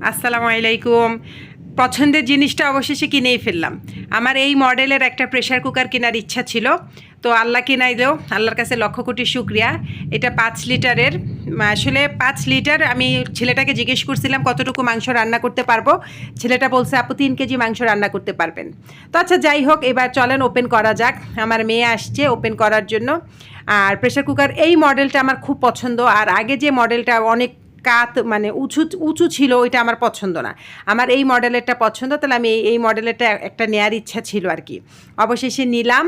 আসসালামু আলাইকুম। পছন্দের জিনিসটা অবশেষে কিনেই ফেললাম। আমার এই মডেলের একটা প্রেশার কুকার কেনার ইচ্ছা ছিল, তো আল্লাহ কিনাই দেও, আল্লাহর কাছে লক্ষ কোটি শুক্রিয়া। এটা 5 লিটারের। আসলে 5 লিটার। আমি ছেলেটাকে জিজ্ঞেস করছিলাম কতটুকু মাংস রান্না করতে পারবো। ছেলেটা বলছে আপু 3 কেজি মাংস রান্না করতে পারবেন। তো আচ্ছা যাই হোক, এবার চলেন ওপেন করা যাক। আমার মেয়ে আসছে ওপেন করার জন্য। আর প্রেশার কুকার এই মডেলটা আমার খুব পছন্দ। আর আগে যে মডেলটা অনেক কাত মানে উঁচু উঁচু ছিল, ওইটা আমার পছন্দ না। আমার এই মডেলেরটা পছন্দ, তাহলে আমি এই মডেলেরটা একটা নেয়ার ইচ্ছা ছিল আর কি। অবশেষে নিলাম।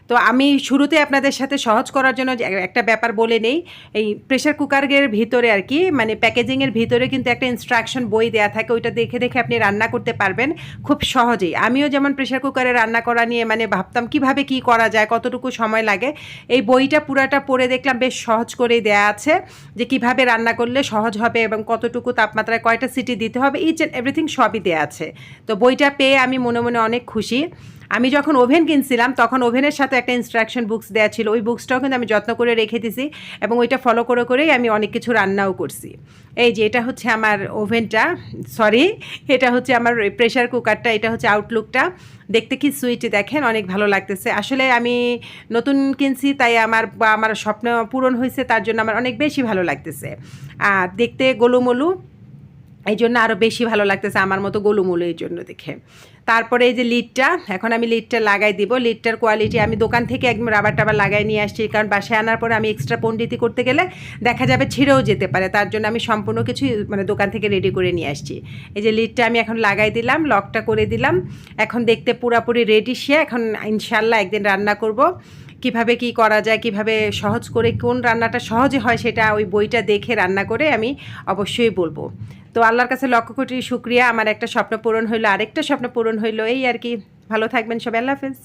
তো আমি শুরুতে আপনাদের সাথে সহজ করার জন্য একটা ব্যাপার বলে নেই। এই প্রেশার কুকারের ভিতরে আর কি, মানে প্যাকেজিংয়ের ভিতরে কিন্তু একটা ইনস্ট্রাকশন বই দেওয়া থাকে, ওইটা দেখে দেখে আপনি রান্না করতে পারবেন খুব সহজেই। আমিও যেমন প্রেশার কুকারে রান্না করা নিয়ে মানে ভাবতাম কিভাবে কি করা যায়, কতটুকু সময় লাগে। এই বইটা পুরাটা পড়ে দেখলাম বেশ সহজ করেই দেয়া আছে যে কিভাবে রান্না করলে সহজ হবে এবং কতটুকু তাপমাত্রায় কয়টা সিটি দিতে হবে, ইচ অ্যান্ড এভরিথিং সবই দেওয়া আছে। তো বইটা পেয়ে আমি মনে মনে অনেক খুশি। আমি যখন ওভেন কিনছিলাম তখন ওভেনের সাথে একটা ইনস্ট্রাকশন বুকস দেওয়া ছিল, ওই বুকসটাও কিন্তু আমি যত্ন করে রেখে দিছি এবং ওইটা ফলো করে করেই আমি অনেক কিছু রান্নাও করছি। এই যে এটা হচ্ছে আমার ওভেনটা, সরি, এটা হচ্ছে আমার প্রেশার কুকারটা, এটা হচ্ছে আউটলুকটা। দেখতে কি সুইট দেখেন, অনেক ভালো লাগতেছে। আসলে আমি নতুন কিনছি, তাই আমার স্বপ্ন পূরণ হয়েছে, তার জন্য আমার অনেক বেশি ভালো লাগতেছে। আর দেখতে গোলুমলু, এই জন্য আরও বেশি ভালো লাগতেছে আমার মতো গোলুমুলু, এই জন্য দেখে। তারপরে এই যে লিডটা, এখন আমি লিডটা লাগাই দিব। লিডটার কোয়ালিটি আমি দোকান থেকে একদম রাবার টাবার লাগাই নিয়ে আসছি, কারণ বাসায় আনার পরে আমি এক্সট্রা পণ্ডিতি করতে গেলে দেখা যাবে ছিঁড়েও যেতে পারে, তার জন্য আমি সম্পূর্ণ কিছু মানে দোকান থেকে রেডি করে নিয়ে আসছি। এই যে লিডটা আমি এখন লাগাই দিলাম, লকটা করে দিলাম। এখন দেখতে পুরাপুরি রেডি সে। এখন ইনশাল্লাহ একদিন রান্না করব। কিভাবে কি করা যায়, কিভাবে সহজ করে কোন রান্নাটা সহজে হয় সেটা ওই বইটা দেখে রান্না করে আমি অবশ্যই বলবো। তো আল্লাহর কাছে লক্ষ কোটি শুক্রিয়া, আমার একটা স্বপ্ন পূরণ হইলো, আরেকটা স্বপ্ন পূরণ হইলো, এই আর কি। ভালো থাকবেন সবাই, আল্লাহ হাফেজ।